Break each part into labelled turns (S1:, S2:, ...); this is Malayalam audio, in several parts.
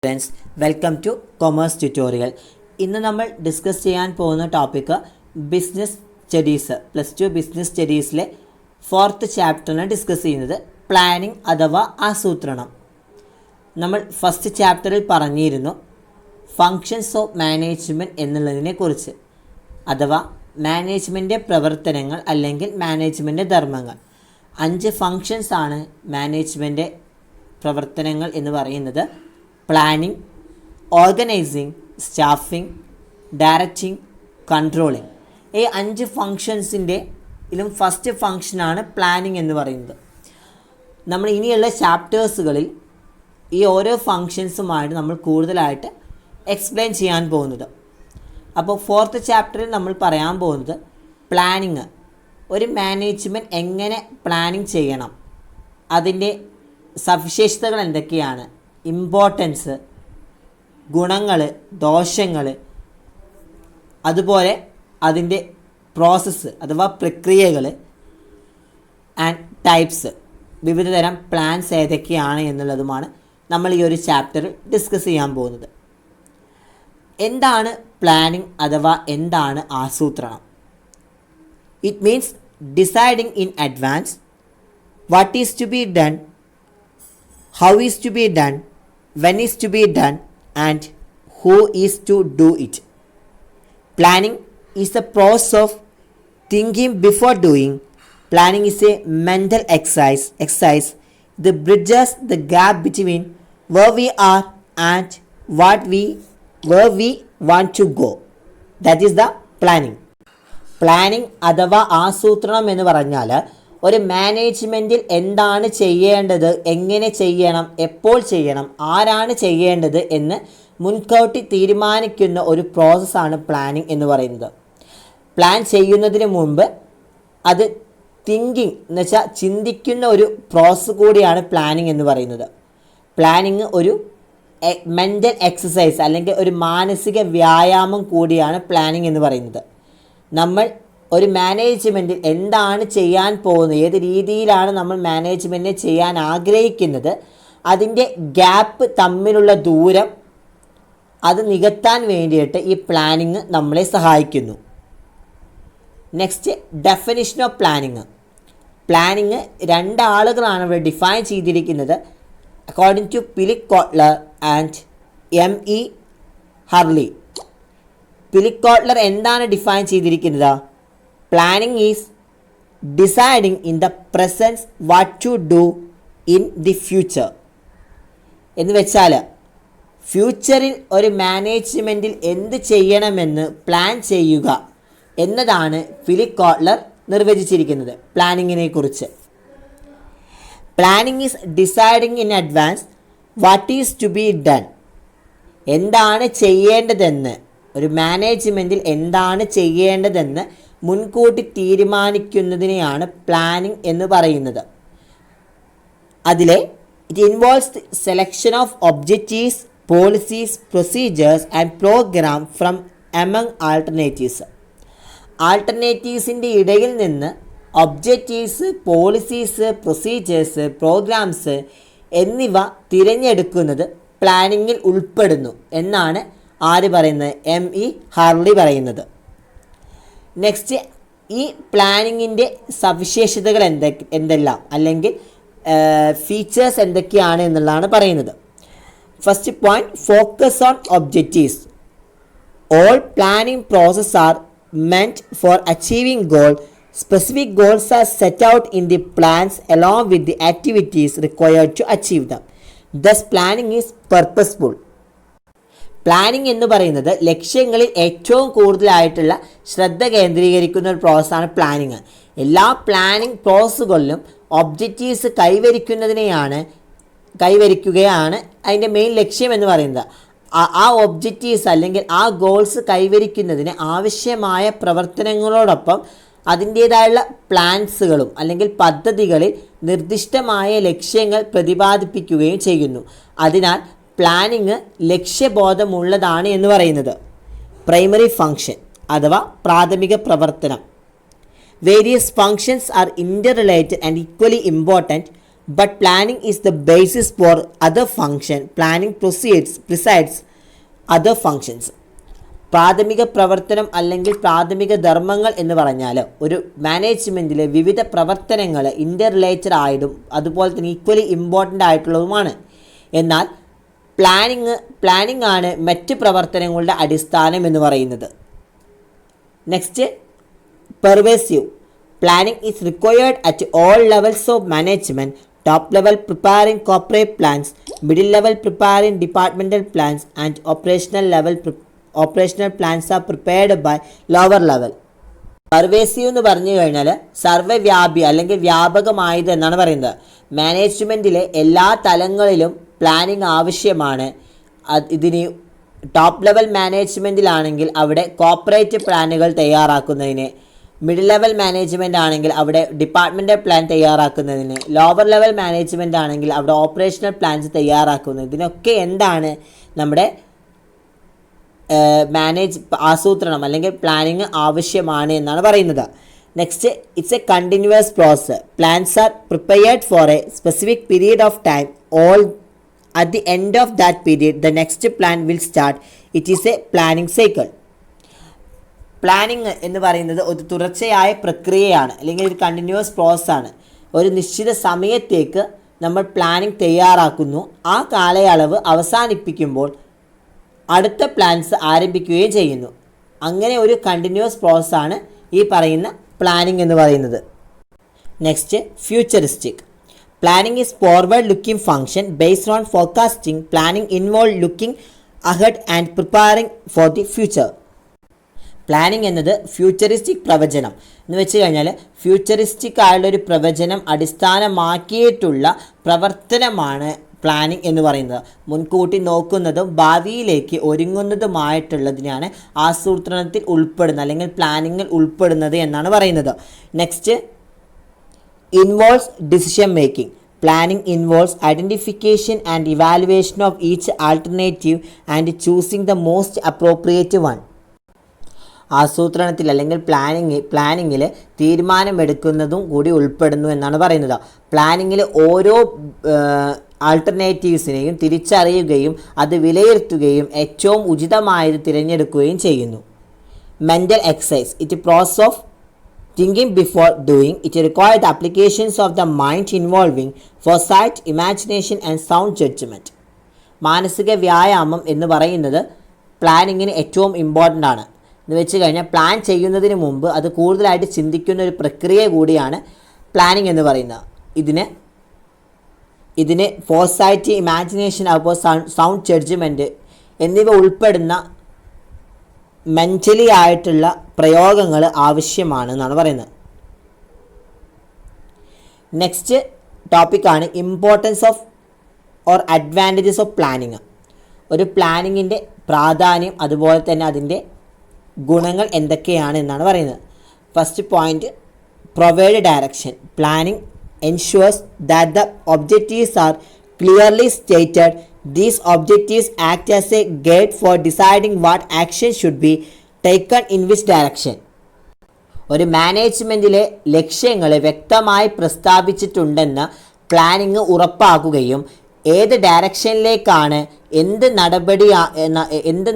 S1: Friends, welcome to commerce tutorial. ഇന്ന് നമ്മൾ ഡിസ്കസ് ചെയ്യാൻ പോകുന്ന ടോപ്പിക്ക് ബിസിനസ് സ്റ്റഡീസ്, +2 ബിസിനസ് സ്റ്റഡീസിലെ 4th ചാപ്റ്ററിനെ ഡിസ്കസ് ചെയ്യുന്നത് പ്ലാനിംഗ് അഥവാ ആസൂത്രണം. നമ്മൾ ഫസ്റ്റ് ചാപ്റ്ററിൽ പറഞ്ഞിരുന്നു ഫങ്ഷൻസ് ഓഫ് മാനേജ്മെൻറ്റ് എന്നുള്ളതിനെ കുറിച്ച്, അഥവാ മാനേജ്മെൻറ്റ് പ്രവർത്തനങ്ങൾ അല്ലെങ്കിൽ മാനേജ്മെൻറ്റ് ധർമ്മങ്ങൾ. 5 ഫങ്ഷൻസ് ആണ് മാനേജ്മെൻറ്റ് പ്രവർത്തനങ്ങൾ എന്ന് പറയുന്നത്: planning, organising, staffing, directing, controlling. ഈ 5 ഫങ്ഷൻസിൻ്റെ ഇതിലും ഫസ്റ്റ് ഫങ്ഷനാണ് പ്ലാനിംഗ് എന്ന് പറയുന്നത്. നമ്മൾ ഇനിയുള്ള ചാപ്റ്റേഴ്സുകളിൽ ഈ ഓരോ ഫങ്ഷൻസുമായിട്ട് നമ്മൾ കൂടുതലായിട്ട് എക്സ്പ്ലെയിൻ ചെയ്യാൻ പോകുന്നത്. അപ്പോൾ 4th ചാപ്റ്ററിൽ നമ്മൾ പറയാൻ പോകുന്നത് പ്ലാനിങ്. ഒരു മാനേജ്മെൻറ്റ് എങ്ങനെ പ്ലാനിങ് ചെയ്യണം, അതിൻ്റെ സവിശേഷതകൾ എന്തൊക്കെയാണ്, ഇമ്പോർട്ടൻസ്, ഗുണങ്ങൾ, ദോഷങ്ങൾ, അതുപോലെ അതിൻ്റെ പ്രോസസ്സ് അഥവാ പ്രക്രിയകൾ ആൻഡ് ടൈപ്സ്, വിവിധ തരം പ്ലാൻസ് ഏതൊക്കെയാണ് എന്നുള്ളതുമാണ് നമ്മൾ ഈ ഒരു ചാപ്റ്ററിൽ ഡിസ്കസ് ചെയ്യാൻ പോകുന്നത്. എന്താണ് പ്ലാനിംഗ് അഥവാ എന്താണ് ആസൂത്രണം? It means deciding in advance what is to be done, how is to be done, when is to be done, and who is to do it. Planning is the process of thinking before doing. Planning is a mental exercise that bridges the gap between where we are and where we want to go. That is the planning. Planning അഥവാ ആസൂത്രണം എന്ന് പറഞ്ഞാൽ ഒരു മാനേജ്മെൻറ്റിൽ എന്താണ് ചെയ്യേണ്ടത്, എങ്ങനെ ചെയ്യണം, എപ്പോൾ ചെയ്യണം, ആരാണ് ചെയ്യേണ്ടത് എന്ന് മുൻകൂട്ടി തീരുമാനിക്കുന്ന ഒരു പ്രോസസ്സാണ് പ്ലാനിംഗ് എന്ന് പറയുന്നത്. പ്ലാൻ ചെയ്യുന്നതിന് മുമ്പ് അത് തിങ്കിങ് എന്ന് വെച്ചാൽ ചിന്തിക്കുന്ന ഒരു പ്രോസസ്സ് കൂടിയാണ് പ്ലാനിംഗ് എന്ന് പറയുന്നത്. പ്ലാനിങ് ഒരു മെൻ്റൽ എക്സസൈസ് അല്ലെങ്കിൽ ഒരു മാനസിക വ്യായാമം കൂടിയാണ് പ്ലാനിംഗ് എന്ന് പറയുന്നത്. നമ്മൾ ഒരു മാനേജ്മെൻറ്റിൽ എന്താണ് ചെയ്യാൻ പോകുന്നത്, ഏത് രീതിയിലാണ് നമ്മൾ മാനേജ്മെൻറ്റിനെ ചെയ്യാൻ ആഗ്രഹിക്കുന്നത്, അതിൻ്റെ ഗ്യാപ്പ് തമ്മിലുള്ള ദൂരം അത് നികത്താൻ വേണ്ടിയിട്ട് ഈ പ്ലാനിങ് നമ്മളെ സഹായിക്കുന്നു. Next, definition of planning. Planning 2 ആളുകളാണ് ഇവിടെ ഡിഫൈൻ ചെയ്തിരിക്കുന്നത്. According to Philip Kotler and M.E. Hurley. Philip Kotler എന്താണ് ഡിഫൈൻ ചെയ്തിരിക്കുന്നത്? Planning is deciding in the presence what to do in the future. എന്ന് വെച്ചാൽ ഫ്യൂച്ചറിൽ ഒരു മാനേജ്മെൻറ്റിൽ എന്ത് ചെയ്യണമെന്ന് പ്ലാൻ ചെയ്യുക എന്നതാണ് ഫിലിപ്പ് കോട്ട്ലർ നിർവചിച്ചിരിക്കുന്നത് പ്ലാനിങ്ങിനെ കുറിച്ച്. Planning is deciding in advance what is to be done. എന്താണ് ചെയ്യേണ്ടതെന്ന്, ഒരു മാനേജ്മെൻറ്റിൽ എന്താണ് ചെയ്യേണ്ടതെന്ന് മുൻകൂട്ടി തീരുമാനിക്കുന്നതിനെയാണ് പ്ലാനിംഗ് എന്ന് പറയുന്നത്. അതിലെ it involves the selection of objectives, policies, procedures and programme from among alternatives. ആൾട്ടർനേറ്റീവ്സിൻ്റെ ഇടയിൽ നിന്ന് ഒബ്ജക്റ്റീവ്സ്, പോളിസീസ്, പ്രൊസീജിയേഴ്സ്, പ്രോഗ്രാംസ് എന്നിവ തിരഞ്ഞെടുക്കുന്നത് പ്ലാനിങ്ങിൽ ഉൾപ്പെടുന്നു എന്നാണ് ആര് പറയുന്നത്? M.E. ഹാർലി പറയുന്നത്. നെക്സ്റ്റ്, ഈ പ്ലാനിങ്ങിൻ്റെ സവിശേഷതകൾ എന്തെല്ലാം അല്ലെങ്കിൽ ഫീച്ചേഴ്സ് എന്തൊക്കെയാണ് എന്നുള്ളതാണ് പറയുന്നത്. First point, focus on objectives. All planning process are meant for achieving goal. Specific goals are set out in the plans along with the activities required to achieve them. Thus planning is purposeful. Planning എന്ന് പറയുന്നത് ലക്ഷ്യങ്ങളിൽ ഏറ്റവും കൂടുതലായിട്ടുള്ള ശ്രദ്ധ കേന്ദ്രീകരിക്കുന്ന ഒരു പ്രോസസ്സാണ് പ്ലാനിങ്. എല്ലാ പ്ലാനിംഗ് പ്രോസസ്സുകളിലും ഒബ്ജക്റ്റീവ്സ് കൈവരിക്കുകയാണ് അതിൻ്റെ മെയിൻ ലക്ഷ്യം എന്ന് പറയുന്നത്. ആ ഒബ്ജക്റ്റീവ്സ് അല്ലെങ്കിൽ ആ ഗോൾസ് കൈവരിക്കുന്നതിന് ആവശ്യമായ പ്രവർത്തനങ്ങളോടൊപ്പം അതിൻ്റേതായുള്ള പ്ലാൻസുകളും അല്ലെങ്കിൽ പദ്ധതികളിൽ നിർദ്ദിഷ്ടമായ ലക്ഷ്യങ്ങൾ പ്രതിപാദിപ്പിക്കുകയും ചെയ്യുന്നു. അതിനാൽ പ്ലാനിങ് ലക്ഷ്യബോധമുള്ളതാണ് എന്ന് പറയുന്നത്. പ്രൈമറി ഫങ്ഷൻ അഥവാ പ്രാഥമിക പ്രവർത്തനം. Various functions are inter related and equally important. but planning is the basis for other function. Planning presides other functions. പ്രാഥമിക പ്രവർത്തനം അല്ലെങ്കിൽ പ്രാഥമിക ധർമ്മങ്ങൾ എന്ന് പറഞ്ഞാൽ ഒരു മാനേജ്മെൻറ്റിലെ വിവിധ പ്രവർത്തനങ്ങൾ ഇൻ്റർ റിലേറ്റഡ് ആയതും അതുപോലെ തന്നെ ഈക്വലി ഇമ്പോർട്ടൻ്റ് ആയിട്ടുള്ളതുമാണ്. എന്നാൽ പ്ലാനിംഗ് ആണ് മറ്റ് പ്രവർത്തനങ്ങളുടെ അടിസ്ഥാനം എന്ന് പറയുന്നത്. Next, pervasive. Planning is required at all levels of management. Top level preparing corporate plans, middle level preparing departmental plans, and operational plans are prepared by lower level. Pervasive എന്ന് പറഞ്ഞു കഴിഞ്ഞാൽ സർവ്വവ്യാപി അല്ലെങ്കിൽ വ്യാപകമായത് എന്നാണ് പറയുന്നത്. മാനേജ്മെൻറ്റിലെ എല്ലാ തലങ്ങളിലും പ്ലാനിങ് ആവശ്യമാണ്. ഇതിന് ടോപ്പ് ലെവൽ മാനേജ്മെൻറ്റിലാണെങ്കിൽ അവിടെ കോർപ്പറേറ്റ് പ്ലാനുകൾ തയ്യാറാക്കുന്നതിന്, മിഡിൽ ലെവൽ മാനേജ്മെൻ്റ് ആണെങ്കിൽ അവിടെ ഡിപ്പാർട്ട്മെൻറ്റൽ പ്ലാൻ തയ്യാറാക്കുന്നതിന്, ലോവർ ലെവൽ മാനേജ്മെൻ്റ് ആണെങ്കിൽ അവിടെ ഓപ്പറേഷണൽ പ്ലാൻസ് തയ്യാറാക്കുന്നതിന്, ഇതിനൊക്കെ എന്താണ് നമ്മുടെ ആസൂത്രണം അല്ലെങ്കിൽ പ്ലാനിങ് ആവശ്യമാണ് എന്നാണ് പറയുന്നത്. Next, it's a continuous process. Plans are prepared for a specific period of time. All at the end of that period the next plan will start. It is a planning cycle. Planning എന്ന് പറയുന്നത് ഒരു തുടർച്ചയായ പ്രക്രിയയാണ് അല്ലെങ്കിൽ ഒരു കണ്ടിന്യൂസ് പ്രോസസ്സാണ്. ഒരു നിശ്ചിത സമയത്തേക്ക് നമ്മൾ പ്ലാനിങ് തയ്യാറാക്കുന്നു. ആ കാലയളവ് അവസാനിപ്പിക്കുമ്പോൾ അടുത്ത പ്ലാൻസ് ആരംഭിക്കുകയും ചെയ്യുന്നു. അങ്ങനെ ഒരു കണ്ടിന്യൂസ് പ്രോസസ്സാണ് ഈ പറയുന്ന പ്ലാനിങ് എന്ന് പറയുന്നത്. Next, futuristic. Planning is forward looking function based on forecasting. Planning involve looking ahead and preparing for the future. Planning എന്നത് ഫ്യൂച്ചറിസ്റ്റിക് പ്രവചനം എന്ന് വെച്ച് കഴിഞ്ഞാൽ ഫ്യൂച്ചറിസ്റ്റിക് ആയുള്ളൊരു പ്രവചനം അടിസ്ഥാനമാക്കിയിട്ടുള്ള പ്രവർത്തനമാണ് പ്ലാനിങ് എന്ന് പറയുന്നത്. മുൻകൂട്ടി നോക്കുന്നതും ഭാവിയിലേക്ക് ഒരുങ്ങുന്നതുമായിട്ടുള്ളതിനാണ് ആസൂത്രണത്തിൽ ഉൾപ്പെടുന്നത് അല്ലെങ്കിൽ പ്ലാനിങ്ങിൽ ഉൾപ്പെടുന്നത് എന്നാണ് പറയുന്നത്. Next, involves decision making. Planning involves identification and evaluation of each alternative and choosing the most appropriate one. ആസൂത്രണത്തിൽ അല്ലെങ്കിൽ പ്ലാനിങ്ങിൽ തീരുമാനമെടുക്കുന്നതും കൂടി ഉൾപ്പെടുന്നു എന്നാണ് പറയുന്നത്. പ്ലാനിങ്ങിൽ ഓരോ ആൾട്ടർനേറ്റീവ്സിനെയും തിരിച്ചറിയുകയും അത് വിലയിരുത്തുകയും ഏറ്റവും ഉചിതമായത് തിരഞ്ഞെടുക്കുകയും ചെയ്യുന്നു. Mental exercise. It process of thinking before doing. It require the applications of the mind involving foresight, imagination and sound judgement. മാനസിക വ്യായാമം എന്ന് പറയുന്നത് പ്ലാനിങ്ങിന് ഏറ്റവും ഇമ്പോർട്ടൻ്റ് ആണ്. എന്ന് വെച്ച് കഴിഞ്ഞാൽ പ്ലാൻ ചെയ്യുന്നതിന് മുമ്പ് അത് കൂടുതലായിട്ട് ചിന്തിക്കുന്ന ഒരു പ്രക്രിയ കൂടിയാണ് പ്ലാനിങ് എന്ന് പറയുന്നത്. ഇതിന് ഫോർസൈറ്റ്, ഇമാജിനേഷൻ, അതുപോലെ സൗണ്ട് ജഡ്ജ്മെൻറ്റ് എന്നിവ ഉൾപ്പെടുന്ന മെൻ്റലി ആയിട്ടുള്ള പ്രയോഗങ്ങൾ ആവശ്യമാണ് എന്നാണ് പറയുന്നത്. നെക്സ്റ്റ് ടോപ്പിക്കാണ് importance of or advantages of planning. ഒരു പ്ലാനിങ്ങിൻ്റെ പ്രാധാന്യം അതുപോലെ തന്നെ അതിൻ്റെ ഗുണങ്ങൾ എന്തൊക്കെയാണ് എന്നാണ് പറയുന്നത്. First point, provide direction. Planning ensures that the objectives are clearly stated. These objectives act as a guide for deciding what action should be taken in which direction. ഒരു മാനേജ്മെൻറ്റിലെ ലക്ഷ്യങ്ങൾ വ്യക്തമായി പ്രസ്താവിച്ചിട്ടുണ്ടെന്ന് പ്ലാനിങ് ഉറപ്പാക്കുകയും ഏത് ഡയറക്ഷനിലേക്കാണ് എന്ത്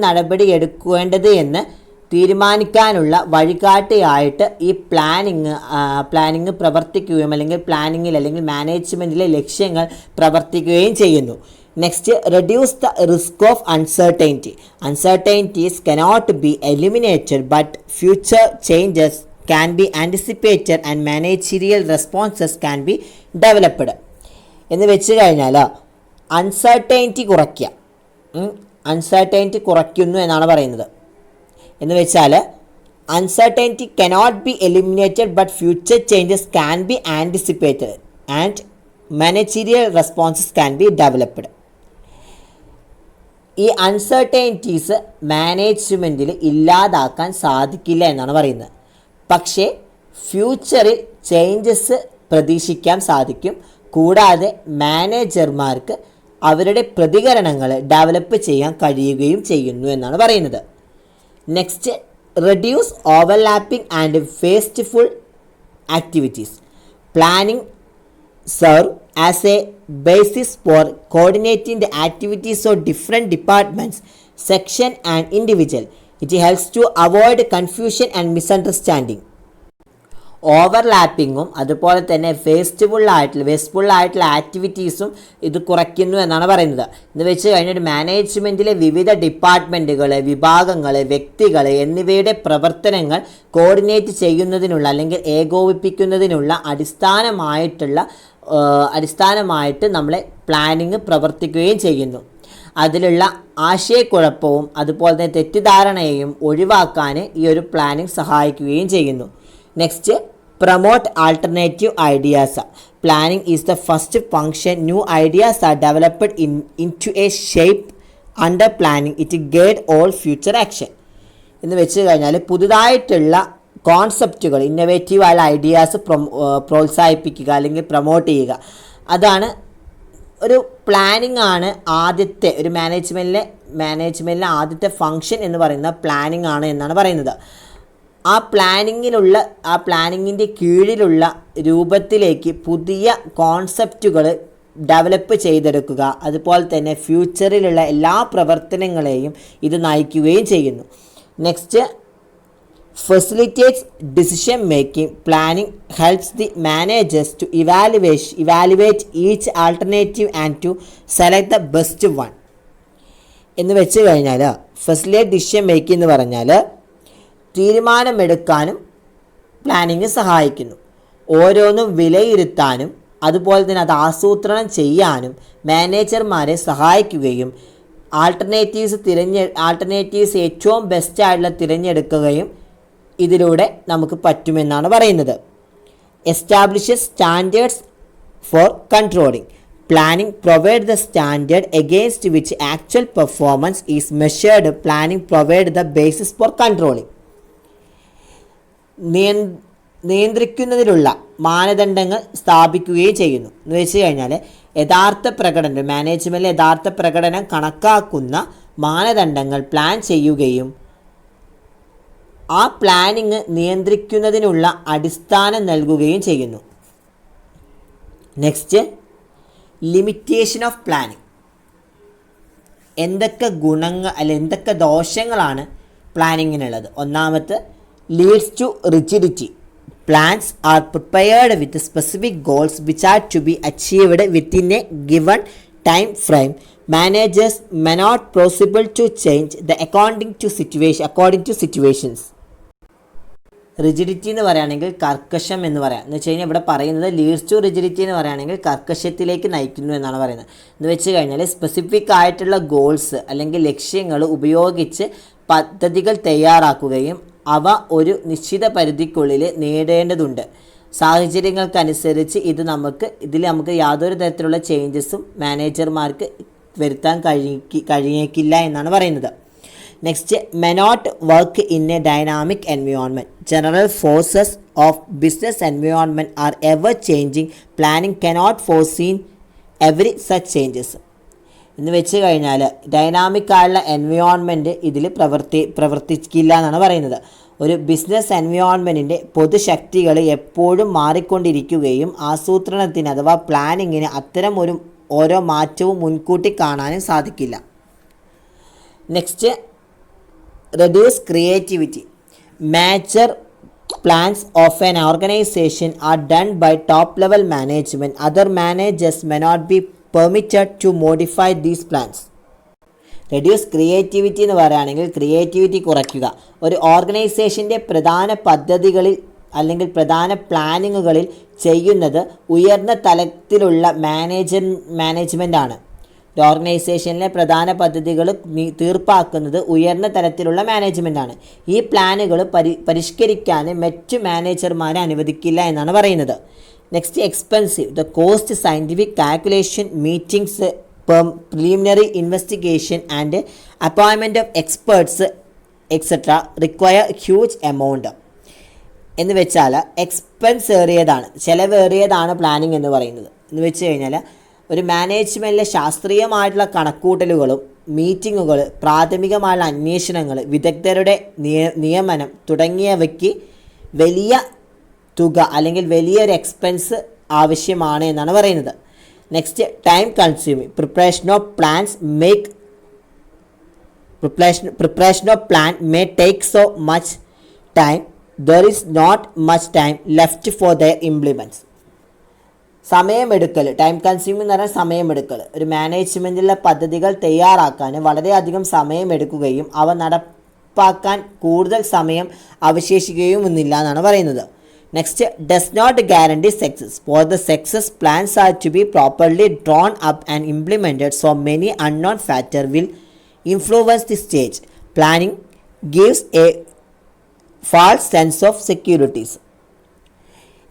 S1: നടപടി എടുക്കേണ്ടത് എന്ന് തീരുമാനിക്കാനുള്ള വഴികാട്ടിയായിട്ട് ഈ പ്ലാനിങ് പ്രവർത്തിക്കുകയും അല്ലെങ്കിൽ പ്ലാനിങ്ങിൽ അല്ലെങ്കിൽ മാനേജ്മെൻറ്റിലെ ലക്ഷ്യങ്ങൾ പ്രവർത്തിക്കുകയും ചെയ്യുന്നു. Next, reduce the risk of uncertainty. Uncertainties cannot be eliminated but future changes can be anticipated and managerial responses can be developed. എന്ന് വെച്ച് കഴിഞ്ഞാൽ അൺസർട്ടൈനിറ്റി കുറയ്ക്കുന്നു എന്നാണ് പറയുന്നത്. എന്ന് വെച്ചാൽ uncertainty cannot be eliminated but future changes can be anticipated and managerial responses can be developed. ഈ അൺസർട്ടൈനിറ്റീസ് മാനേജ്മെൻറ്റിൽ ഇല്ലാതാക്കാൻ സാധിക്കില്ല എന്നാണ് പറയുന്നത്. പക്ഷേ ഫ്യൂച്ചറിൽ ചേഞ്ചസ് പ്രതീക്ഷിക്കാൻ സാധിക്കും. കൂടാതെ മാനേജർമാർക്ക് അവരുടെ പ്രതികരണങ്ങൾ ഡെവലപ്പ് ചെയ്യാൻ കഴിയുകയും ചെയ്യുന്നു എന്നാണ് പറയുന്നത്. Next, reduce overlapping and wasteful activities. Planning serve as a basis for coordinating the activities of different departments, section and individual. It helps to avoid confusion and misunderstanding. ഓവർലാപ്പിങ്ങും അതുപോലെ തന്നെ വേസ്റ്റ്ഫുള്ളായിട്ടുള്ള ആക്ടിവിറ്റീസും ഇത് കുറയ്ക്കുന്നു എന്നാണ് പറയുന്നത്. എന്ന് വെച്ച് കഴിഞ്ഞാൽ മാനേജ്മെൻറ്റിലെ വിവിധ ഡിപ്പാർട്ട്മെൻറ്റുകൾ, വിഭാഗങ്ങൾ, വ്യക്തികൾ എന്നിവയുടെ പ്രവർത്തനങ്ങൾ കോർഡിനേറ്റ് ചെയ്യുന്നതിനുള്ള അല്ലെങ്കിൽ ഏകോപിപ്പിക്കുന്നതിനുള്ള അടിസ്ഥാനമായിട്ട് നമ്മളെ പ്ലാനിങ് പ്രവർത്തിക്കുകയും ചെയ്യുന്നു. അതിലുള്ള ആശയക്കുഴപ്പവും അതുപോലെ തന്നെ തെറ്റിദ്ധാരണയെയും ഒഴിവാക്കാൻ ഈ ഒരു പ്ലാനിങ് സഹായിക്കുകയും ചെയ്യുന്നു. Next, promote alternative ideas. Planning is the first function. New ideas are developed into a shape under planning. It guide all future action. എന്ന് വെച്ച് കഴിഞ്ഞാൽ പുതുതായിട്ടുള്ള കോൺസെപ്റ്റുകൾ, ഇന്നോവേറ്റീവായ ഐഡിയാസ് പ്രോത്സാഹിപ്പിക്കുക അല്ലെങ്കിൽ പ്രൊമോട്ട് ചെയ്യുക. അതാണ് ഒരു പ്ലാനിങ് ആണ് ആദ്യത്തെ ഒരു മാനേജ്മെൻറ്റിലെ ആദ്യത്തെ ഫങ്ഷൻ എന്ന് പറയുന്ന പ്ലാനിങ് ആണ് എന്നാണ് പറയുന്നത്. ആ പ്ലാനിങ്ങിൻ്റെ കീഴിലുള്ള രൂപത്തിലേക്ക് പുതിയ കോൺസെപ്റ്റുകൾ ഡെവലപ്പ് ചെയ്തെടുക്കുക. അതുപോലെ തന്നെ ഫ്യൂച്ചറിലുള്ള എല്ലാ പ്രവർത്തനങ്ങളെയും ഇത് നയിക്കുകയും ചെയ്യുന്നു. Next, facilitates decision making. Planning helps the managers to evaluate each alternative and to select the best one. എന്ന് വെച്ച് കഴിഞ്ഞാൽ ഫെസിലിറ്റേറ്റ് ഡിസിഷൻ മേക്കിംഗ് എന്ന് പറഞ്ഞാൽ തീരുമാനമെടുക്കാനും പ്ലാനിങ് സഹായിക്കുന്നു. ഓരോന്നും വിലയിരുത്താനും അതുപോലെ തന്നെ അത് ആസൂത്രണം ചെയ്യാനും മാനേജർമാരെ സഹായിക്കുകയും ആൾട്ടർനേറ്റീവ്സ് ഏറ്റവും ബെസ്റ്റായിട്ടുള്ള തിരഞ്ഞെടുക്കുകയും ഇതിലൂടെ നമുക്ക് പറ്റുമെന്നാണ് പറയുന്നത്. Establishes standards four controlling. Planning provide the standard against which actual performance is measured. Planning provide the basis for controlling. നിയന്ത്രിക്കുന്നതിനുള്ള മാനദണ്ഡങ്ങൾ സ്ഥാപിക്കുകയും ചെയ്യുന്നു. എന്ന് വെച്ച് കഴിഞ്ഞാൽ മാനേജ്മെൻറ്റിലെ യഥാർത്ഥ പ്രകടനം കണക്കാക്കുന്ന മാനദണ്ഡങ്ങൾ പ്ലാൻ ചെയ്യുകയും ആ പ്ലാനിങ് നിയന്ത്രിക്കുന്നതിനുള്ള അടിസ്ഥാനം നൽകുകയും ചെയ്യുന്നു. Next, limitation of planning. എന്തൊക്കെ ദോഷങ്ങളാണ് പ്ലാനിങ്ങിനുള്ളത്? ഒന്നാമത്തെ, leads to rigidity. Plans are prepared with specific goals which are to be achieved within a given time frame. Managers may not possible to change the according to situations. Rigidity എന്ന് പറയുകയാണെങ്കിൽ കർക്കശം എന്ന് പറയാം. എന്ന് വെച്ച് കഴിഞ്ഞാൽ ഇവിടെ പറയുന്നത് ലീഡ്സ് ടു റിജിഡിറ്റി എന്ന് പറയുകയാണെങ്കിൽ കർക്കശത്തിലേക്ക് നയിക്കുന്നു എന്നാണ് പറയുന്നത്. എന്ന് വെച്ച് കഴിഞ്ഞാൽ സ്പെസിഫിക് ആയിട്ടുള്ള ഗോൾസ് അല്ലെങ്കിൽ ലക്ഷ്യങ്ങൾ ഉപയോഗിച്ച് പദ്ധതികൾ തയ്യാറാക്കുകയും അവ ഒരു നിശ്ചിത പരിധിക്കുള്ളിൽ നേടേണ്ടതുണ്ട്. സാഹചര്യങ്ങൾക്കനുസരിച്ച് ഇതിൽ നമുക്ക് യാതൊരു തരത്തിലുള്ള ചേഞ്ചസും മാനേജർമാർക്ക് വരുത്താൻ കഴിയേക്കില്ല എന്നാണ് പറയുന്നത്. Next, may not work in a dynamic environment. General forces of business environment are ever changing. Planning cannot foresee every such changes. എന്ന് വെച്ച് കഴിഞ്ഞാൽ ഡൈനാമിക് ആയുള്ള എൻവയോൺമെൻറ്റ് ഇതിൽ പ്രവർത്തിക്കില്ല എന്നാണ് പറയുന്നത്. ഒരു ബിസിനസ് എൻവയോൺമെൻറ്റിൻ്റെ പൊതുശക്തികൾ എപ്പോഴും മാറിക്കൊണ്ടിരിക്കുകയും ആസൂത്രണത്തിന് അഥവാ പ്ലാനിങ്ങിന് അത്തരം ഓരോ മാറ്റവും മുൻകൂട്ടി കാണാനും സാധിക്കില്ല. Next, reduce creativity. Major plans of an organization are done by top level management. Other managers may not be permitted to modify these plans. Reduce creativity എന്ന് പറയുകയാണെങ്കിൽ ക്രിയേറ്റിവിറ്റി കുറയ്ക്കുക. ഒരു ഓർഗനൈസേഷൻ്റെ പ്രധാന പദ്ധതികളിൽ അല്ലെങ്കിൽ പ്രധാന പ്ലാനിങ്ങുകളിൽ ചെയ്യുന്നത് ഉയർന്ന തലത്തിലുള്ള മാനേജ്മെൻ്റാണ്. ഒരു ഓർഗനൈസേഷനിലെ പ്രധാന പദ്ധതികൾ തീർപ്പാക്കുന്നത് ഉയർന്ന തലത്തിലുള്ള മാനേജ്മെൻറ്റാണ്. ഈ പ്ലാനുകൾ പരിഷ്കരിക്കാൻ മറ്റു മാനേജർമാരെ അനുവദിക്കില്ല എന്നാണ് പറയുന്നത്. Next, expensive. The cost scientific calculation, meetings, preliminary investigation and appointment of experts etcetera require huge amount. എന്ന് വെച്ചാൽ എക്സ്പെൻസ് ഏറിയതാണ്, ചിലവേറിയതാണ് പ്ലാനിങ് എന്ന് പറയുന്നത്. എന്ന് വെച്ച് കഴിഞ്ഞാൽ ഒരു മാനേജ്മെൻറ്റിലെ ശാസ്ത്രീയമായിട്ടുള്ള കണക്കൂട്ടലുകളും മീറ്റിങ്ങുകൾ, പ്രാഥമികമായുള്ള അന്വേഷണങ്ങൾ, വിദഗ്ധരുടെ നിയമനം തുടങ്ങിയവയ്ക്ക് വലിയ തുക അല്ലെങ്കിൽ വലിയൊരു എക്സ്പെൻസ് ആവശ്യമാണ് എന്നാണ് പറയുന്നത്. Next, time consuming preparation of plans make preparation of plan may take so much time, there is not much time left for their implements. സമയമെടുക്കൽ, ടൈം കൺസ്യൂമിംഗ് എന്ന് പറഞ്ഞാൽ സമയമെടുക്കൽ. ഒരു മാനേജ്മെൻറ്റിലെ പദ്ധതികൾ തയ്യാറാക്കാൻ വളരെയധികം സമയമെടുക്കുകയും അവ നടപ്പാക്കാൻ കൂടുതൽ സമയം അവശേഷിക്കുകയുമൊന്നുമില്ല എന്നാണ് പറയുന്നത്. Next, does not guarantee success. For the success plans are to be properly drawn up and implemented, so many unknown factor will influence the stage. Planning gives a false sense of securities.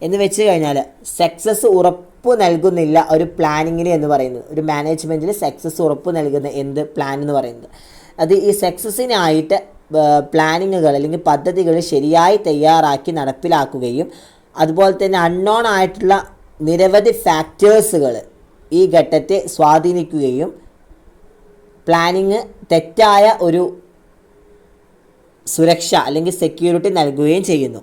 S1: എന്ന് വെച്ച് കഴിഞ്ഞാൽ സക്സസ് ഉറപ്പ് നൽകുന്നില്ല ഒരു പ്ലാനിങ്ങിൽ എന്ന് പറയുന്നത്. ഒരു മാനേജ്മെൻറ്റിൽ സക്സസ് ഉറപ്പ് നൽകുന്ന എന്ത് പ്ലാൻ എന്ന് പറയുന്നത്, അത് ഈ സക്സസ്സിനായിട്ട് പ്ലാനിങ്ങുകൾ അല്ലെങ്കിൽ പദ്ധതികൾ ശരിയായി തയ്യാറാക്കി നടപ്പിലാക്കുകയും അതുപോലെ തന്നെ അൺനോൺ ആയിട്ടുള്ള നിരവധി ഫാക്ടേഴ്സുകൾ ഈ ഘട്ടത്തെ സ്വാധീനിക്കുകയും പ്ലാനിങ് തെറ്റായ ഒരു സുരക്ഷ അല്ലെങ്കിൽ സെക്യൂരിറ്റി നൽകുകയും ചെയ്യുന്നു.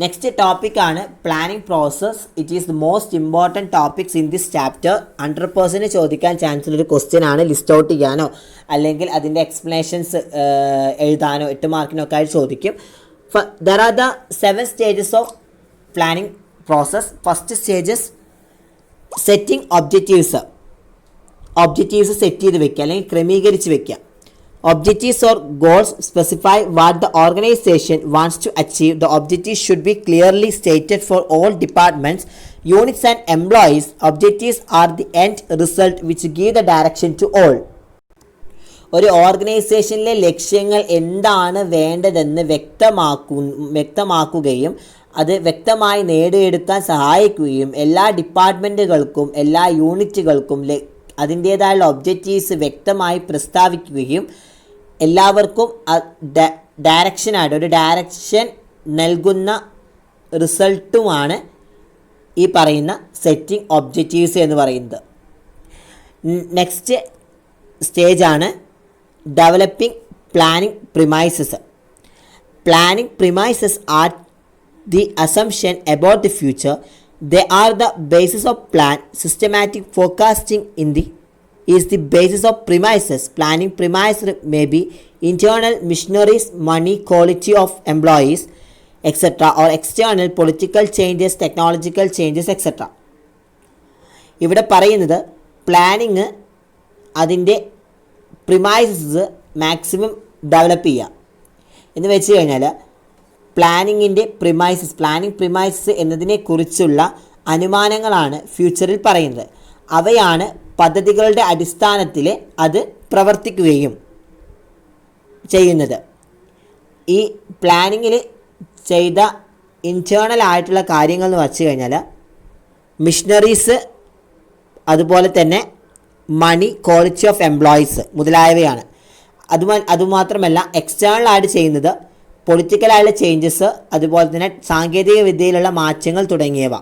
S1: നെക്സ്റ്റ് ടോപ്പിക്കാണ് planning process. It is the most important topics in this chapter. 100% ചോദിക്കാൻ ചാൻസ് ഉള്ളൊരു ക്വസ്റ്റ്യൻ ആണ്. ലിസ്റ്റ് ഔട്ട് ചെയ്യാനോ അല്ലെങ്കിൽ അതിൻ്റെ എക്സ്പ്ലനേഷൻസ് എഴുതാനോ 8 മാർക്കിനൊക്കെ ആയിട്ട് ചോദിക്കും. There are the 7 stages of planning process. First stages setting objectives. Objectives set ചെയ്ത് വെക്കുക അല്ലെങ്കിൽ ക്രമീകരിച്ച് വെക്കുക. Objectives or goals specify what the organisation wants to achieve. The objectives should be clearly stated for all departments, units and employees. Objectives are the end result which give the direction to all. ഒരു ഓർഗനൈസേഷനിലെ ലക്ഷ്യങ്ങൾ എന്താണ് വേണ്ടതെന്ന് വ്യക്തമാക്കുകയും അത് വ്യക്തമായി നേടിയെടുക്കാൻ സഹായിക്കുകയും എല്ലാ ഡിപ്പാർട്ട്മെൻറ്റുകൾക്കും എല്ലാ യൂണിറ്റുകൾക്കും അതിൻ്റേതായുള്ള ഒബ്ജക്റ്റീവ്സ് വ്യക്തമായി പ്രസ്താവിക്കുകയും എല്ലാവർക്കും ഡയറക്ഷനായിട്ട് ഒരു ഡയറക്ഷൻ നൽകുന്ന റിസൾട്ടുമാണ് ഈ പറയുന്ന സെറ്റിംഗ് ഒബ്ജക്റ്റീവ്സ് എന്ന് പറയുന്നത്. നെക്സ്റ്റ് സ്റ്റേജാണ് developing planning premises. Planning premises are the assumption about the future. They are the basis of plan. Systematic forecasting is the basis of premises. Planning premises may be internal machineries, money, quality of employees, etc., or external political changes, technological changes, etc. ഇവിടെ പറയുന്നത് പ്ലാനിങ് അതിൻ്റെ പ്രിമൈസസ് മാക്സിമം ഡെവലപ്പ് ചെയ്യുക എന്ന് വെച്ച് കഴിഞ്ഞാൽ പ്ലാനിങ്ങിൻ്റെ പ്ലാനിങ് പ്രിമൈസസ് എന്നതിനെക്കുറിച്ചുള്ള അനുമാനങ്ങളാണ് ഫ്യൂച്ചറിൽ പറയുന്നത്. അവയാണ് പദ്ധതികളുടെ അടിസ്ഥാനത്തിൽ അത് പ്രവർത്തിക്കുകയും ചെയ്യുന്നത്. ഈ പ്ലാനിങ്ങിൽ ചെയ്ത ഇൻറ്റേർണൽ ആയിട്ടുള്ള കാര്യങ്ങൾ എന്ന് വച്ചു കഴിഞ്ഞാൽ മിഷനറീസ്, അതുപോലെ തന്നെ മണി, ക്വാളിറ്റി ഓഫ് എംപ്ലോയീസ് മുതലായവയാണ്. അതുമാത്രമല്ല എക്സ്റ്റേണൽ ആയിട്ട് ചെയ്യുന്നത് പൊളിറ്റിക്കലായുള്ള ചേഞ്ചസ്, അതുപോലെ തന്നെ സാങ്കേതിക വിദ്യയിലുള്ള മാറ്റങ്ങൾ തുടങ്ങിയവ.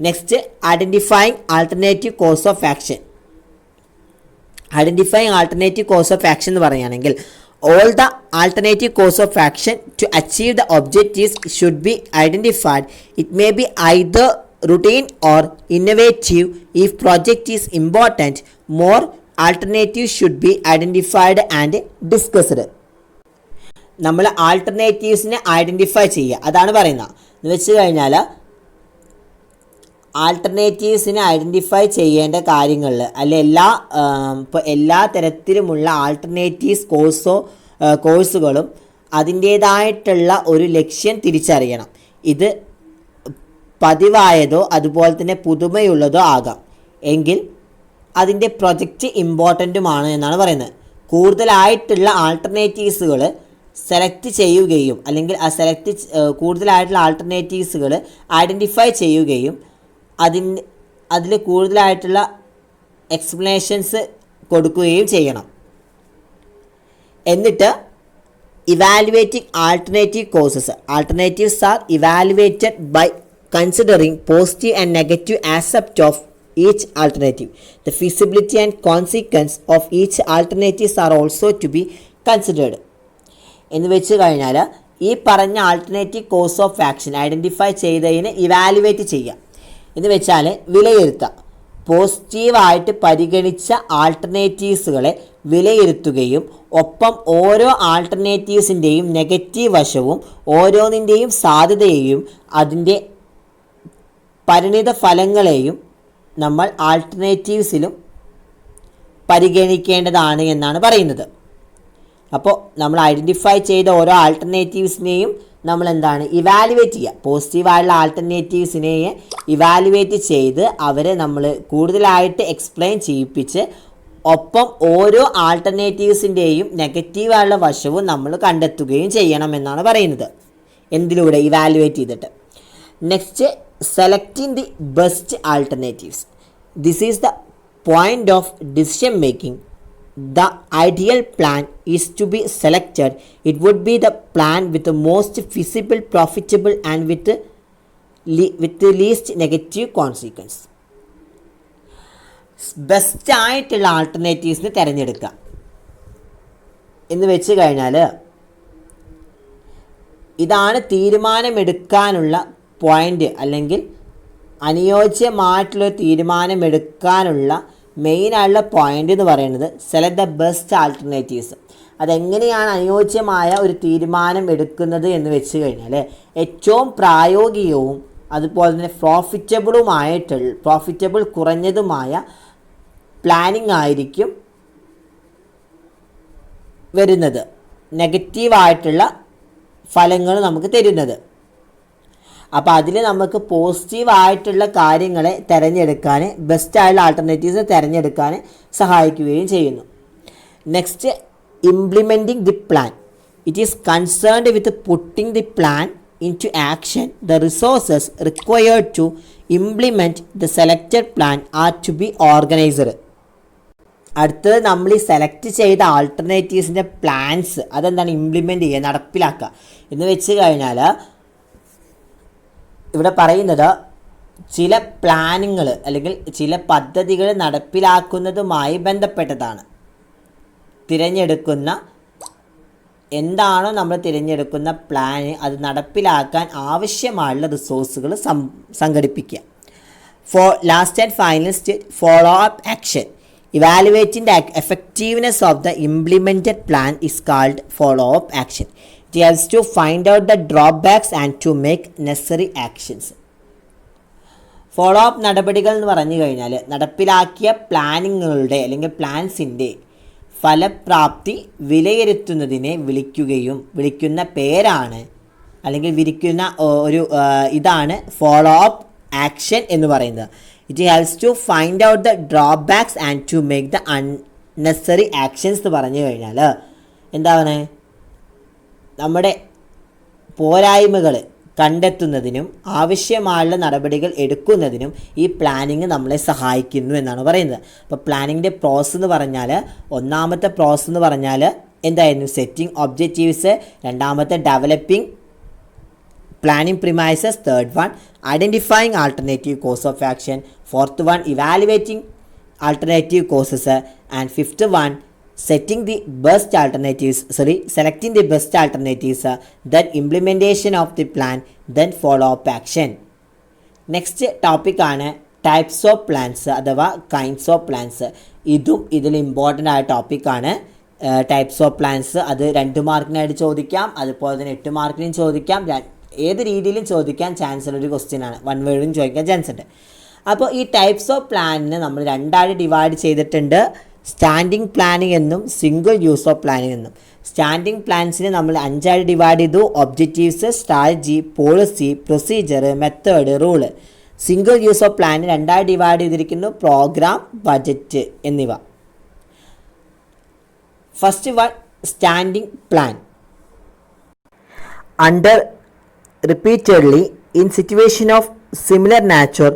S1: Next, identifying alternative course of action. Identifying alternative course of action എന്ന് പറയുകയാണെങ്കിൽ all the alternative course of action to achieve the objectives should be identified. It may be either routine or innovative. If project is important, more alternatives should be identified and discussed. നമ്മൾ ആൾട്ടർനേറ്റീവ്സിനെ ഐഡൻറ്റിഫൈ ചെയ്യുക, അതാണ് പറയുന്നത്. എന്ന് വെച്ച് കഴിഞ്ഞാൽ ആൾട്ടർനേറ്റീവ്സിനെ ഐഡൻറ്റിഫൈ ചെയ്യേണ്ട കാര്യങ്ങളിൽ അല്ലെ എല്ലാ തരത്തിലുമുള്ള ആൾട്ടർനേറ്റീവ്സ് കോഴ്സുകളും അതിൻ്റേതായിട്ടുള്ള ഒരു ലക്ഷ്യം തിരിച്ചറിയണം. ഇത് പതിവായതോ അതുപോലെ തന്നെ പുതുമയുള്ളതോ ആകാം, എങ്കിൽ അതിൻ്റെ പ്രൊജക്റ്റ് ഇമ്പോർട്ടൻറ്റുമാണ് എന്നാണ് പറയുന്നത്. കൂടുതലായിട്ടുള്ള ആൾട്ടർനേറ്റീവ്സുകൾ സെലക്ട് ചെയ്യുകയും അല്ലെങ്കിൽ കൂടുതലായിട്ടുള്ള ആൾട്ടർനേറ്റീവ്സുകൾ ഐഡൻറ്റിഫൈ ചെയ്യുകയും അതിൽ കൂടുതലായിട്ടുള്ള എക്സ്പ്ലനേഷൻസ് കൊടുക്കുകയും ചെയ്യണം. എന്നിട്ട് evaluating alternative courses. Alternatives are evaluated by considering positive and negative aspects of each alternative. The feasibility and consequence of each alternatives are also to be considered. എന്ന് വെച്ച് കഴിഞ്ഞാൽ ഈ പറഞ്ഞ alternative course of action identify ചെയ്തതിനെ ഇവാലുവേറ്റ് ചെയ്യുക എന്ന് വെച്ചാൽ വിലയിരുത്തുക. പോസിറ്റീവായിട്ട് പരിഗണിച്ച ആൾട്ടർനേറ്റീവ്സുകളെ വിലയിരുത്തുകയും ഒപ്പം ഓരോ ആൾട്ടർനേറ്റീവ്സിൻ്റെയും നെഗറ്റീവ് വശവും ഓരോന്നിൻ്റെയും സാധ്യതയെയും അതിൻ്റെ പരിണിത ഫലങ്ങളെയും നമ്മൾ ആൾട്ടർനേറ്റീവ്സിലും പരിഗണിക്കേണ്ടതാണ് എന്നാണ് പറയുന്നത്. അപ്പോൾ നമ്മൾ ഐഡൻറ്റിഫൈ ചെയ്ത ഓരോ ആൾട്ടർനേറ്റീവ്സിനെയും നമ്മൾ എന്താണ് ഇവാലുവേറ്റ് ചെയ്യുക. പോസിറ്റീവായിട്ടുള്ള ആൾട്ടർനേറ്റീവ്സിനെ ഇവാലുവേറ്റ് ചെയ്ത് അവരെ നമ്മൾ കൂടുതലായിട്ട് എക്സ്പ്ലെയിൻ ചെയ്യിപ്പിച്ച് ഒപ്പം ഓരോ ആൾട്ടർനേറ്റീവ്സിൻ്റെയും നെഗറ്റീവായുള്ള വശവും നമ്മൾ കണ്ടെത്തുകയും ചെയ്യണം എന്നാണ് പറയുന്നത്. എന്തിലൂടെ? ഇവാലുവേറ്റ് ചെയ്തിട്ട്. Next, selecting the best alternatives. This is the point of decision making. The ideal plan is to be selected. It would be the plan with the most feasible, profitable and with the least negative consequence. Best ആയിട്ടുള്ള ആൾട്ടർനേറ്റീവ്സിന് തിരഞ്ഞെടുക്കുക എന്ന് വെച്ച് കഴിഞ്ഞാൽ ഇതാണ് തീരുമാനമെടുക്കാനുള്ള പോയിൻ്റ്, അല്ലെങ്കിൽ അനുയോജ്യമായിട്ടുള്ള തീരുമാനമെടുക്കാനുള്ള മെയിനായുള്ള പോയിൻ്റ് എന്ന് പറയുന്നത് സെലക്ട് ദ ബെസ്റ്റ് ആൾട്ടർനേറ്റീവ്സ്. അതെങ്ങനെയാണ് അനുയോജ്യമായ ഒരു തീരുമാനം എടുക്കുന്നത് എന്ന് വെച്ച് കഴിഞ്ഞാൽ ഏറ്റവും പ്രായോഗികവും അതുപോലെ തന്നെ പ്രോഫിറ്റബിൾ കുറഞ്ഞതുമായ പ്ലാനിങ് ആയിരിക്കും വരുന്നത്, നെഗറ്റീവായിട്ടുള്ള ഫലങ്ങൾ നമുക്ക് തരുന്നത്. അപ്പോൾ അതിൽ നമുക്ക് പോസിറ്റീവായിട്ടുള്ള കാര്യങ്ങളെ തിരഞ്ഞെടുക്കാൻ, ബെസ്റ്റായുള്ള ആൾട്ടർനേറ്റീവ്സ് തിരഞ്ഞെടുക്കാൻ സഹായിക്കുകയും ചെയ്യുന്നു. Next, implementing the plan. It is concerned with putting the plan into action. The resources required to implement the selected plan are to be organised. അടുത്തത്, നമ്മൾ ഈ സെലക്ട് ചെയ്ത ആൾട്ടർനേറ്റീവ്സിൻ്റെ പ്ലാൻസ് അതെന്താണ് ഇംപ്ലിമെൻറ്റ് ചെയ്യുക, നടപ്പിലാക്കുക എന്ന് വെച്ച് കഴിഞ്ഞാൽ ഇവിടെ പറയുന്നത് ചില പ്ലാനുകൾ അല്ലെങ്കിൽ ചില പദ്ധതികൾ നടപ്പിലാക്കുന്നതുമായി ബന്ധപ്പെട്ടതാണ്. എന്താണോ നമ്മൾ തിരഞ്ഞെടുക്കുന്ന പ്ലാന് അത് നടപ്പിലാക്കാൻ ആവശ്യമായുള്ള റിസോഴ്സുകൾ സംഘടിപ്പിക്കുക. Last and final stage, follow up action. Evaluating the effectiveness of the implemented plan is called follow-up action. It helps to find out the drawbacks and to make necessary actions. Follow up നടപടികൾ എന്ന് പറഞ്ഞു കഴിഞ്ഞാൽ നടപ്പിലാക്കിയ പ്ലാനിങ്ങുകളുടെ അല്ലെങ്കിൽ പ്ലാൻസിൻ്റെ ഫലപ്രാപ്തി വിലയിരുത്തുന്നതിനെ വിളിക്കുന്ന പേരാണ് അല്ലെങ്കിൽ ഇതാണ് ഫോളോ അപ്പ് ആക്ഷൻ എന്ന് പറയുന്നത്. It helps to find out the drawbacks and to make the unnecessary actions എന്ന് പറഞ്ഞു കഴിഞ്ഞാൽ എന്താണ്, നമ്മുടെ പോരായ്മകൾ കണ്ടെത്തുന്നതിനും ആവശ്യമായുള്ള നടപടികൾ എടുക്കുന്നതിനും ഈ പ്ലാനിങ് നമ്മളെ സഹായിക്കുന്നു എന്നാണ് പറയുന്നത്. അപ്പോൾ പ്ലാനിങ്ങിൻ്റെ പ്രോസസ്സ് എന്ന് പറഞ്ഞാൽ ഒന്നാമത്തെ പ്രോസസ്സ് എന്ന് പറഞ്ഞാൽ എന്തായിരുന്നു, സെറ്റിംഗ് ഒബ്ജക്റ്റീവ്സ്. രണ്ടാമത്തെ developing planning premises. Third one, identifying alternative course of action. Fourth one, evaluating alternative courses. And fifth one, selecting the best alternatives. Then implementation of the plan. Then follow up action. Next topic ആണ് ടൈപ്സ് ഓഫ് പ്ലാൻസ് അഥവാ കൈൻഡ്സ് ഓഫ് പ്ലാൻസ്. ഇതിൽ ഇമ്പോർട്ടൻ്റ് ആയ ടോപ്പിക്കാണ് ടൈപ്സ് ഓഫ് പ്ലാൻസ്. അത് 2 മാർക്കിനായിട്ട് ചോദിക്കാം, അതുപോലെ തന്നെ 8 മാർക്കിനും ചോദിക്കാം, ഏത് രീതിയിലും ചോദിക്കാൻ ചാൻസ് ഉള്ളൊരു ക്വസ്റ്റ്യനാണ്. 1 വേർഡും ചോദിക്കാൻ ചാൻസ് ഉണ്ട്. അപ്പോൾ ഈ ടൈപ്സ് ഓഫ് പ്ലാനിനെ നമ്മൾ 2 ആയിട്ട് ഡിവൈഡ് ചെയ്തിട്ടുണ്ട്. സ്റ്റാൻഡിങ് പ്ലാനിങ് എന്നും സിംഗിൾ യൂസ് ഓഫ് പ്ലാനിങ് എന്നും. സ്റ്റാൻഡിങ് പ്ലാൻസിനെ നമ്മൾ 5 ആയിട്ട് ഡിവൈഡ് ചെയ്തു. Objectives, strategy, policy, procedure, method, rule. Single use of plan 2 ആയിട്ട് ഡിവൈഡ് ചെയ്തിരിക്കുന്നു. പ്രോഗ്രാം, ബജറ്റ് എന്നിവ. First one, standing plan. Under repeatedly in situation of similar nature,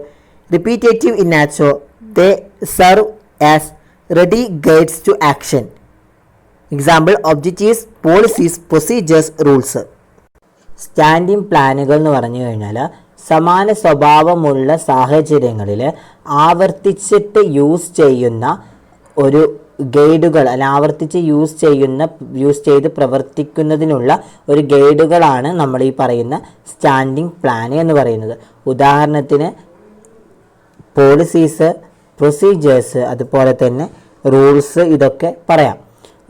S1: repetitive in nature, they serve as ready guides to action. Example, objectives, policies, procedures, rules. Standing പ്ലാനുകൾ എന്ന് പറഞ്ഞു കഴിഞ്ഞാൽ സമാന സ്വഭാവമുള്ള സാഹചര്യങ്ങളിൽ ആവർത്തിച്ചിട്ട് യൂസ് ചെയ്യുന്ന ഒരു ഗൈഡുകൾ അല്ല ആവർത്തിച്ച് യൂസ് ചെയ്ത് പ്രവർത്തിക്കുന്നതിനുള്ള ഒരു ഗൈഡുകളാണ് നമ്മൾ ഈ പറയുന്ന സ്റ്റാൻഡിംഗ് പ്ലാൻ എന്ന് പറയുന്നത്. ഉദാഹരണത്തിന് പോളിസീസ്, പ്രൊസീജിയേഴ്സ്, അതുപോലെ തന്നെ റൂൾസ്, ഇതൊക്കെ പറയാം.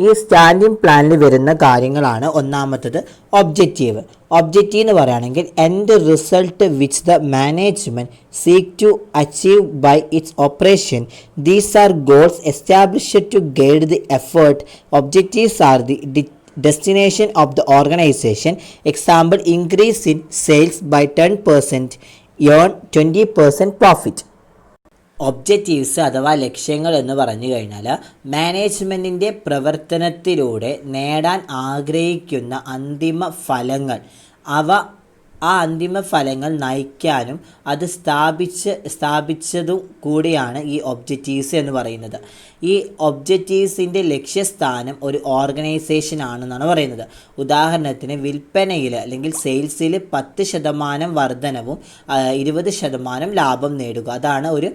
S1: ഈ സ്റ്റാൻഡിംഗ് പ്ലാനിൽ വരുന്ന കാര്യങ്ങളാണ് ഒന്നാമത്തത് ഒബ്ജക്റ്റീവ്. ഒബ്ജക്റ്റീവ് എന്ന് പറയുകയാണെങ്കിൽ end result which the management seek to achieve by its operation. These are goals established to guide the effort. Objectives are the destination of the organization. Example, increase in sales by 10%, earn 20% profit. Objectives അഥവാ ലക്ഷ്യങ്ങൾ എന്ന് പറഞ്ഞു കഴിഞ്ഞാൽ മാനേജ്മെൻറ്റിൻ്റെ പ്രവർത്തനത്തിലൂടെ നേടാൻ ആഗ്രഹിക്കുന്ന അന്തിമ ഫലങ്ങൾ, ആ അന്തിമ ഫലങ്ങൾ നയിക്കാനും അത് സ്ഥാപിച്ചതും കൂടിയാണ് ഈ ഒബ്ജക്റ്റീവ്സ് എന്ന് പറയുന്നത്. ഈ ഒബ്ജക്റ്റീവ്സിൻ്റെ ലക്ഷ്യസ്ഥാനം ഒരു ഓർഗനൈസേഷൻ ആണെന്നാണ് പറയുന്നത്. ഉദാഹരണത്തിന് വിൽപ്പനയിൽ അല്ലെങ്കിൽ സെയിൽസിൽ 10% വർധനവും 20% ലാഭം നേടുക, അതാണ് ഒരു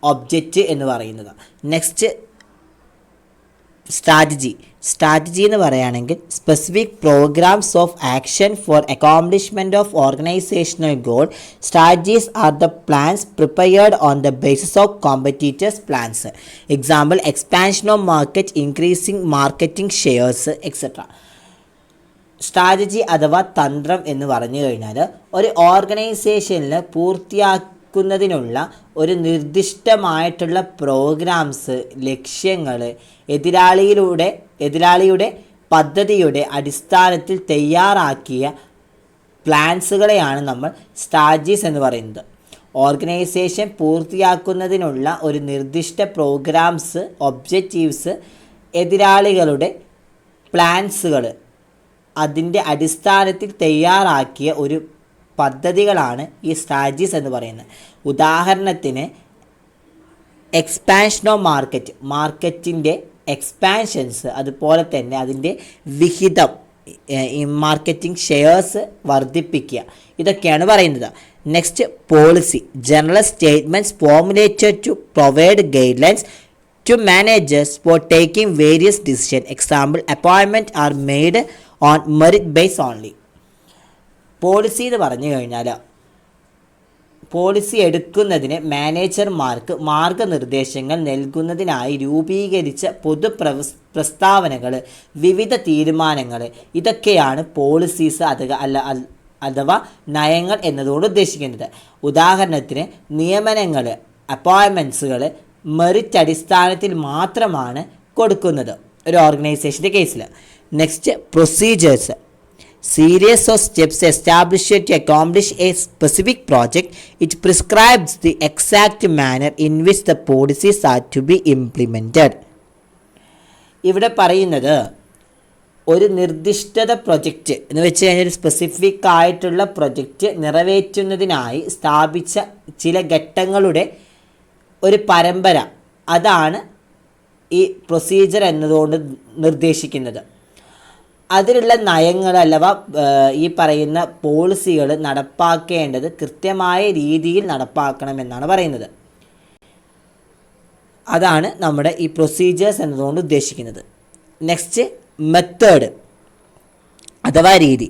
S1: ഒബ്ജക്റ്റ് എന്ന് പറയുന്നത്. നെക്സ്റ്റ് സ്ട്രാറ്റജി എന്ന് പറയുകയാണെങ്കിൽ specific programmes of action for accomplishment of organisational goal. Strategies are the plans prepared on the basis of competitors plans. Example, expansion of market, increasing marketing shares, etcetera. Strategy അഥവാ തന്ത്രം എന്ന് പറഞ്ഞു കഴിഞ്ഞാൽ ഒരു ഓർഗനൈസേഷനിൽ പൂർത്തിയാക്കുന്നതിനുള്ള ഒരു നിർദ്ദിഷ്ടമായിട്ടുള്ള പ്രോഗ്രാംസ്, ലക്ഷ്യങ്ങൾ എതിരാളിയുടെ പദ്ധതിയുടെ അടിസ്ഥാനത്തിൽ തയ്യാറാക്കിയ പ്ലാൻസുകളെയാണ് നമ്മൾ സ്ട്രാറ്റജീസ് എന്ന് പറയുന്നത്. ഓർഗനൈസേഷൻ പൂർത്തിയാക്കുന്നതിനുള്ള ഒരു നിർദ്ദിഷ്ട പ്രോഗ്രാംസ്, ഒബ്ജക്റ്റീവ്സ്, എതിരാളികളുടെ പ്ലാൻസുകൾ, അതിൻ്റെ അടിസ്ഥാനത്തിൽ തയ്യാറാക്കിയ ഒരു പദ്ധതികളാണ് ഈ സ്ട്രാറ്റജീസ് എന്ന് പറയുന്നത്. ഉദാഹരണത്തിന് എക്സ്പാൻഷൻ ഓഫ് മാർക്കറ്റിൻ്റെ എക്സ്പാൻഷൻസ്, അതുപോലെ തന്നെ അതിൻ്റെ വിഹിതം, മാർക്കറ്റിംഗ് ഷെയർസ് വർദ്ധിപ്പിക്കുക, ഇതൊക്കെയാണ് പറയുന്നത്. Next policy, general statements formulated to provide guidelines to managers for taking various decision. Example, appointment are made on merit base only. Policy എന്ന് പറഞ്ഞു കഴിഞ്ഞാൽ പോളിസി എടുക്കുന്നതിന് മാനേജർമാർക്ക് മാർഗനിർദ്ദേശങ്ങൾ നൽകുന്നതിനായി രൂപീകരിച്ച പ്രസ്താവനകൾ, വിവിധ തീരുമാനങ്ങൾ, ഇതൊക്കെയാണ് പോളിസീസ് അഥവാ നയങ്ങൾ എന്നതുകൊണ്ട് ഉദ്ദേശിക്കുന്നത്. ഉദാഹരണത്തിന് നിയമനങ്ങൾ, അപ്പോയിൻമെൻറ്റ്സുകൾ മെറിറ്റ് അടിസ്ഥാനത്തിൽ മാത്രമാണ് കൊടുക്കുന്നത് ഒരു ഓർഗനൈസേഷൻ്റെ കേസിൽ. Next procedures, series of steps established to accomplish a specific project. It prescribes the exact manner in which the policies are to be implemented. ഇവിടെ പറയുന്നത് ഒരു നിർദ്ദിഷ്ട പ്രൊജക്റ്റ് എന്ന് വെച്ച് കഴിഞ്ഞാൽ ഒരു സ്പെസിഫിക് ആയിട്ടുള്ള പ്രൊജക്റ്റ് നിറവേറ്റുന്നതിനായി സ്ഥാപിച്ച ചില ഘട്ടങ്ങളുടെ ഒരു പരമ്പര, അതാണ് ഈ പ്രൊസീജിയർ എന്നതുകൊണ്ട് നിർദ്ദേശിക്കുന്നത്. അതിലുള്ള നയങ്ങൾ അഥവാ ഈ പറയുന്ന പോളിസികൾ നടപ്പാക്കേണ്ടത് കൃത്യമായ രീതിയിൽ നടപ്പാക്കണമെന്നാണ് പറയുന്നത്. അതാണ് നമ്മുടെ ഈ പ്രൊസീജിയേഴ്സ് എന്നതുകൊണ്ട് ഉദ്ദേശിക്കുന്നത്. നെക്സ്റ്റ് മെത്തേഡ് അഥവാ രീതി,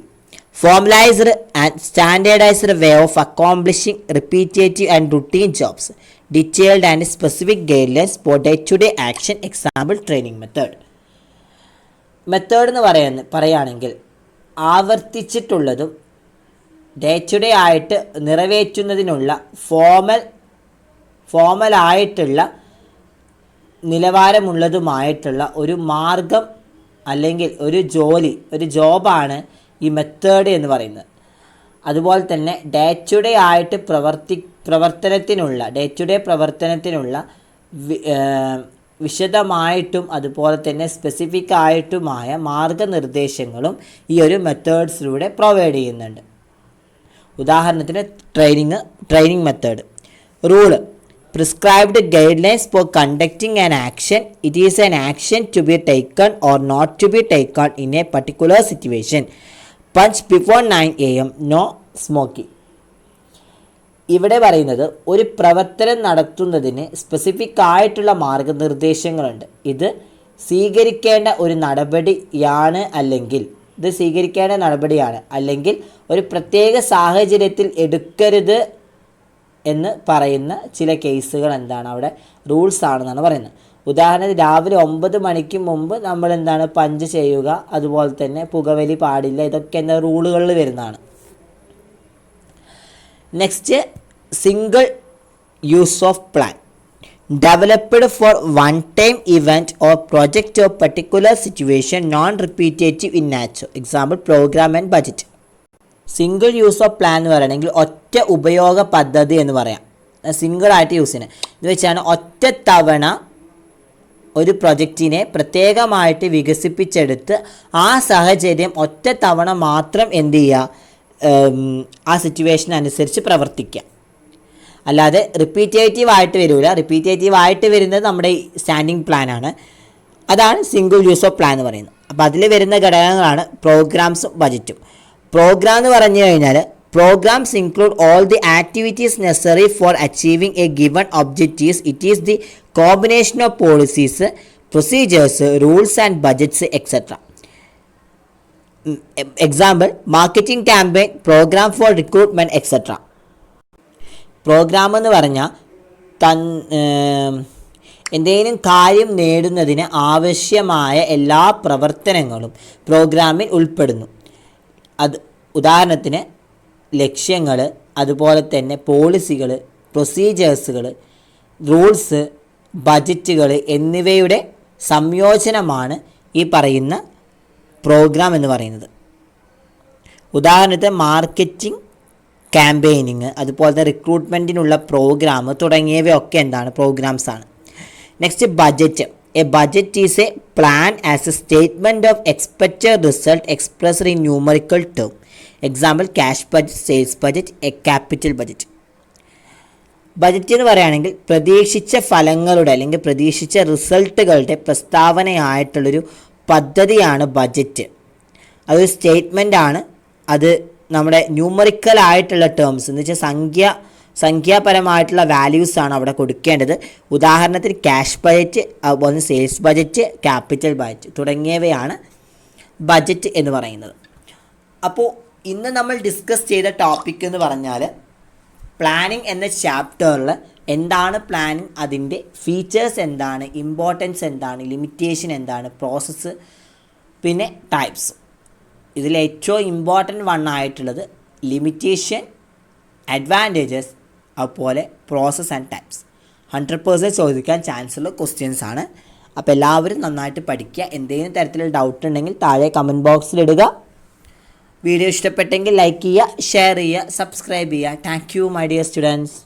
S1: formalised and standardised way of accomplishing repetitive and routine jobs, detailed and specific guidelines for day to day action. Example, training method. Method എന്ന് പറയുകയാണെങ്കിൽ ആവർത്തിച്ചിട്ടുള്ളതും ഡേ ടു ഡേ ആയിട്ട് നിറവേറ്റുന്നതിനുള്ള ഫോമലായിട്ടുള്ള നിലവാരമുള്ളതുമായിട്ടുള്ള ഒരു മാർഗം അല്ലെങ്കിൽ ഒരു ജോബാണ് ഈ മെത്തേഡ് എന്ന് പറയുന്നത്. അതുപോലെ തന്നെ ഡേ ടു ഡേ ആയിട്ട് പ്രവർത്തനത്തിനുള്ള വിശദമായിട്ടും അതുപോലെ തന്നെ സ്പെസിഫിക് ആയിട്ടുമായ മാർഗനിർദ്ദേശങ്ങളും ഈ ഒരു മെത്തേഡ്സിലൂടെ പ്രൊവൈഡ് ചെയ്യുന്നുണ്ട്. ഉദാഹരണത്തിന് training method. Rule, prescribed guidelines for conducting an action. It is an action to be taken or not to be taken in a particular situation. Punch before 9 AM, no smoking. ഇവിടെ പറയുന്നത് ഒരു പ്രവർത്തനം നടത്തുന്നതിന് സ്പെസിഫിക് ആയിട്ടുള്ള മാർഗനിർദ്ദേശങ്ങളുണ്ട്. ഇത് സ്വീകരിക്കേണ്ട ഒരു നടപടിയാണ് അല്ലെങ്കിൽ ഒരു പ്രത്യേക സാഹചര്യത്തിൽ എടുക്കരുത് എന്ന് പറയുന്ന ചില കേസുകൾ എന്താണ് അവിടെ റൂൾസ് ആണെന്നാണ് പറയുന്നത്. ഉദാഹരണത്തിന് രാവിലെ 9 മണിക്ക് മുമ്പ് നമ്മൾ പഞ്ച് ചെയ്യുക, അതുപോലെ തന്നെ പുകവലി പാടില്ല, ഇതൊക്കെ റൂളുകളിൽ വരുന്നതാണ്. Next, single use of plan developed for one time event or project of particular situation, non repetitive in nature. Example programme and budget. Single use of plan എന്ന് പറയുകയാണെങ്കിൽ ഒറ്റ ഉപയോഗ പദ്ധതി എന്ന് പറയാം. സിംഗിളായിട്ട് യൂസ് ചെയ്യുന്നത് എന്ന് വെച്ചാൽ ഒറ്റ തവണ ഒരു പ്രൊജക്റ്റിനെ പ്രത്യേകമായിട്ട് വികസിപ്പിച്ചെടുത്ത് ആ സാഹചര്യം ഒറ്റ തവണ മാത്രം എന്ത് ചെയ്യുക, ആ സിറ്റുവേഷൻ അനുസരിച്ച് പ്രവർത്തിക്കുക. അല്ലാതെ റിപ്പീറ്റേറ്റീവ് ആയിട്ട് വരില്ല. റിപ്പീറ്റേറ്റീവ് ആയിട്ട് വരുന്നത് നമ്മുടെ സ്റ്റാൻഡിങ് പ്ലാനാണ്. അതാണ് സിംഗിൾ യൂസ് ഓഫ് പ്ലാൻ എന്ന് പറയുന്നത്. അപ്പോൾ അതിൽ വരുന്ന ഘടകങ്ങളാണ് പ്രോഗ്രാംസും ബജറ്റും. പ്രോഗ്രാം എന്ന് പറഞ്ഞു കഴിഞ്ഞാൽ programmes include all the activities necessary for achieving a given objectives. It is the combination of policies, procedures, rules and budgets etcetera. Example marketing campaign, programme for recruitment etcetera. Programme എന്ന് പറഞ്ഞാൽ എന്തെങ്കിലും കാര്യം നേടുന്നതിന് ആവശ്യമായ എല്ലാ പ്രവർത്തനങ്ങളും പ്രോഗ്രാമിൽ ഉൾപ്പെടുന്നു. അത് ഉദാഹരണത്തിന് ലക്ഷ്യങ്ങൾ, അതുപോലെ തന്നെ പോളിസികൾ, പ്രൊസീജിയേഴ്സുകൾ, റൂൾസ്, ബജറ്റുകൾ എന്നിവയുടെ സംയോജനമാണ് ഈ പറയുന്ന പ്രോഗ്രാം എന്ന് പറയുന്നത്. ഉദാഹരണത്തിന് മാർക്കറ്റിംഗ് ക്യാമ്പയിനിങ്, അതുപോലെ തന്നെ റിക്രൂട്ട്മെൻറ്റിനുള്ള പ്രോഗ്രാം തുടങ്ങിയവയൊക്കെ പ്രോഗ്രാംസ് ആണ്. Next, budget. A budget is A plan as A statement of expected result expressed in numerical term. Example cash budget, sales budget, A capital budget. Budget എന്ന് പറയുകയാണെങ്കിൽ പ്രതീക്ഷിച്ച ഫലങ്ങളുടെ അല്ലെങ്കിൽ പ്രതീക്ഷിച്ച റിസൾട്ടുകളുടെ പ്രസ്താവനയായിട്ടുള്ളൊരു പദ്ധതിയാണ് ബജറ്റ്. അതൊരു സ്റ്റേറ്റ്മെൻ്റ് ആണ്. അത് നമ്മുടെ ന്യൂമറിക്കൽ ആയിട്ടുള്ള ടേംസ് എന്ന് വെച്ചാൽ സംഖ്യാപരമായിട്ടുള്ള വാല്യൂസാണ് അവിടെ കൊടുക്കേണ്ടത്. ഉദാഹരണത്തിന് ക്യാഷ് ബജറ്റ്, അതുപോലെ സെയിൽസ് ബജറ്റ്, ക്യാപിറ്റൽ ബജറ്റ് തുടങ്ങിയവയാണ് ബജറ്റ് എന്ന് പറയുന്നത്. അപ്പോൾ ഇന്ന് നമ്മൾ ഡിസ്കസ് ചെയ്ത ടോപ്പിക് എന്ന് പറഞ്ഞാൽ പ്ലാനിങ് എന്ന ചാപ്റ്ററിൽ എന്താണ് പ്ലാനിങ്, അതിൻ്റെ ഫീച്ചേഴ്സ് എന്താണ്, ഇമ്പോർട്ടൻസ് എന്താണ്, ലിമിറ്റേഷൻ എന്താണ്, പ്രോസസ്സ്, പിന്നെ ടൈപ്സ്. ഇതിൽ ഏറ്റവും ഇമ്പോർട്ടൻ്റ് വൺ ആയിട്ടുള്ളത് ലിമിറ്റേഷൻ, അഡ്വാൻറ്റേജസ്, അതുപോലെ പ്രോസസ്സ് ആൻഡ് ടൈപ്സ്. 100% ചോദിക്കാൻ ചാൻസുള്ള ക്വസ്റ്റ്യൻസ് ആണ്. അപ്പോൾ എല്ലാവരും നന്നായിട്ട് പഠിക്കുക. എന്തെങ്കിലും തരത്തിലുള്ള ഡൗട്ട് ഉണ്ടെങ്കിൽ താഴെ കമൻറ്റ് ബോക്സിലിടുക. വീഡിയോ ഇഷ്ടപ്പെട്ടെങ്കിൽ ലൈക്ക് ചെയ്യുക, ഷെയർ ചെയ്യുക, സബ്സ്ക്രൈബ് ചെയ്യുക. Thank you my dear students.